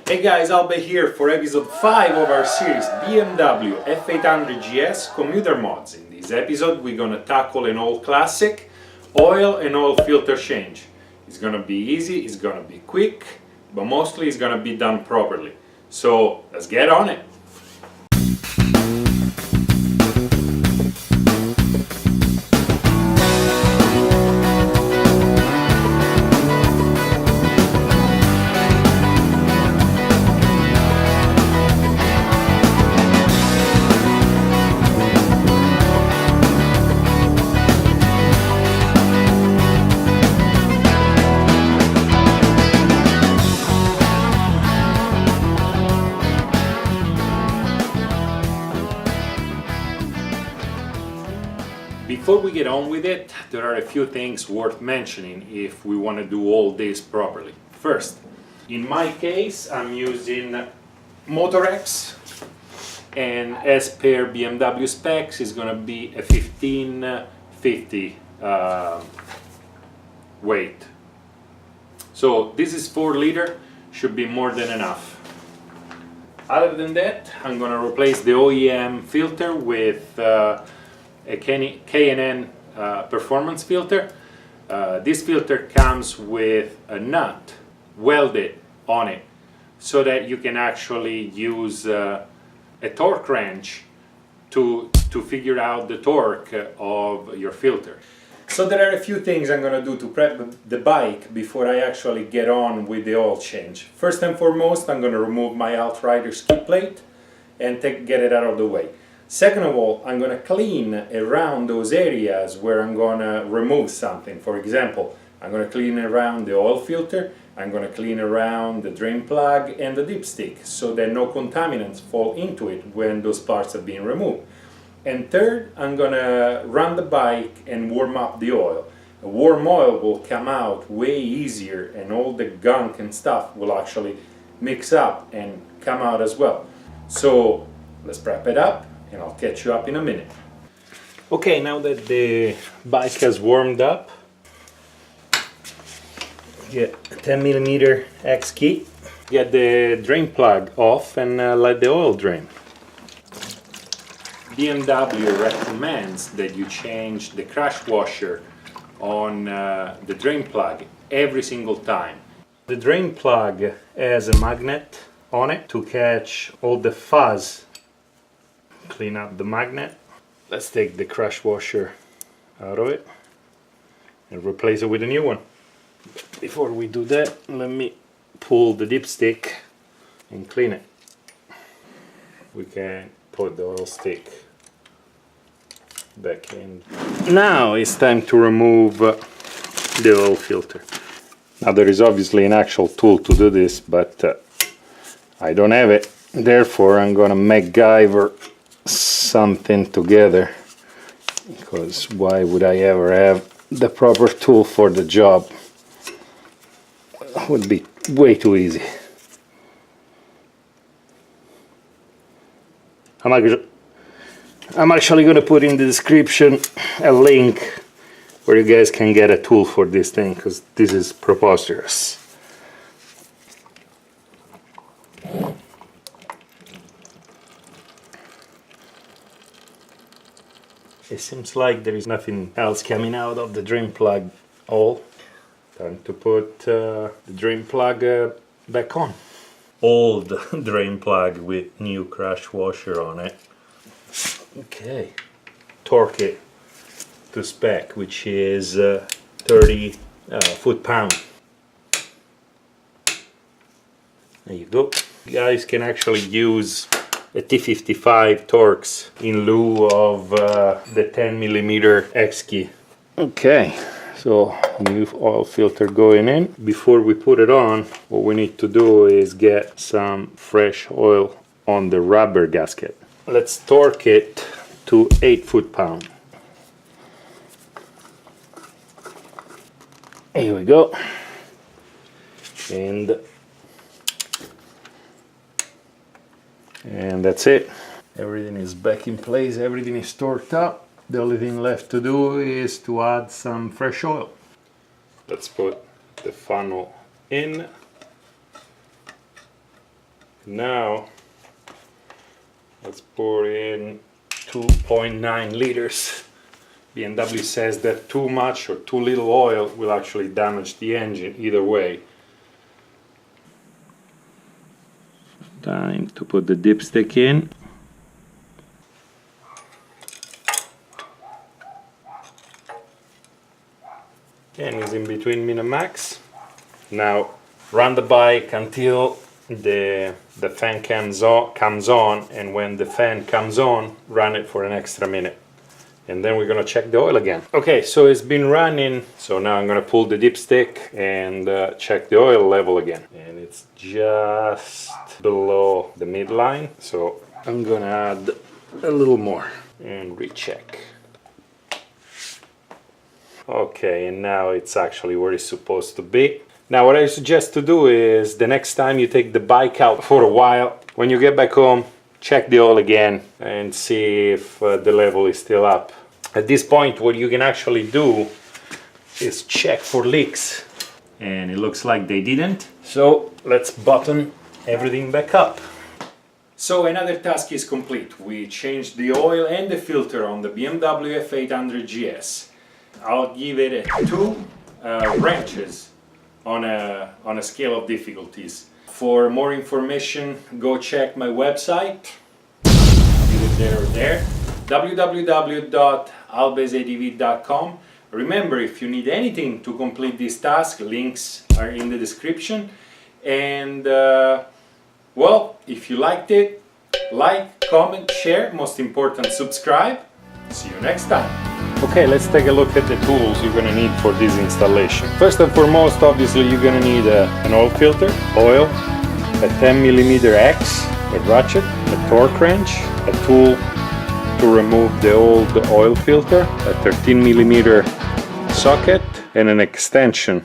Hey guys, Albe here for episode 5 of our series BMW F800GS Commuter mods. In this episode we're gonna tackle an old classic, oil and oil filter change. It's gonna be easy, it's gonna be quick, but mostly it's gonna be done properly. So let's get on it. Before we get on with it, there are a few things worth mentioning if we want to do all this properly. First, in my case, I'm using MOCH, and as per BMW specs, it's going to be a 1550 weight. So this is 4 liter, should be more than enough. Other than that, I'm going to replace the OEM filter with a K&N performance filter. This filter comes with a nut welded on it so that you can actually use a torque wrench to figure out the torque of your filter. So there are a few things I'm going to do to prep the bike before I actually get on with the oil change. First and foremost, I'm going to remove my outrider skid plate and get it out of the way. Second of all, I'm going to clean around those areas where I'm going to remove something. For example, I'm going to clean around the oil filter, I'm going to clean around the drain plug and the dipstick so that no contaminants fall into it when those parts are being removed. And third, I'm going to run the bike and warm up the oil. A warm oil will come out way easier and all the gunk and stuff will actually mix up and come out as well. So let's prep it up. And I'll catch you up in a minute. Okay, now that the bike has warmed up, get a 10mm X key, get the drain plug off and let the oil drain. BMW recommends that you change the crash washer on the drain plug every single time. The drain plug has a magnet on it to catch all the fuzz. Clean up the magnet. Let's take the crash washer out of it and replace it with a new one. Before we do that, let me pull the dipstick and clean it. We can put the oil stick back in. Now it's time to remove the oil filter. Now there is obviously an actual tool to do this, but I don't have it. Therefore I'm gonna MacGyver something together, because why would I ever have the proper tool for the job? It would be way too easy. I'm actually going to put in the description a link where you guys can get a tool for this thing, because this is preposterous. It seems like there is nothing else coming out of the drain plug hole. Time to put the drain plug back on. Old drain plug with new crash washer on it. Okay. Torque it to spec, which is 30 foot-pound. There you go. You guys can actually use a T55 Torx in lieu of the 10mm X key. Okay, so new oil filter going in. Before we put it on, what we need to do is get some fresh oil on the rubber gasket. Let's torque it to 8 foot-pound. Here we go. And that's it. Everything is back in place, everything is torqued up. The only thing left to do is to add some fresh oil. Let's put the funnel in. Now let's pour in 2.9 liters. BMW says that too much or too little oil will actually damage the engine either way. Time to put the dipstick in. And it's in between min and max. Now run the bike until the fan comes on, and when the fan comes on, run it for an extra minute. And then we're gonna check the oil again. Okay, so it's been running, so now I'm gonna pull the dipstick and check the oil level again. And it's just below the midline, so I'm gonna add a little more and recheck. Okay, and now it's actually where it's supposed to be. Now what I suggest to do is, the next time you take the bike out for a while, when you get back home, check the oil again and see if the level is still up. At this point, what you can actually do is check for leaks. And it looks like they didn't. So let's button everything back up. So another task is complete. We changed the oil and the filter on the BMW F800GS. I'll give it 2 wrenches on a scale of difficulties. For more information, go check my website. Leave it there or there. www.albesadv.com. Remember, if you need anything to complete this task, links are in the description. And well, if you liked it, like, comment, share, most important, subscribe. See you next time. Okay, let's take a look at the tools you're gonna need for this installation. First and foremost, obviously, you're gonna need an oil filter, oil, a 10mm X, a ratchet, a torque wrench, a tool to remove the old oil filter, a 13mm socket, and an extension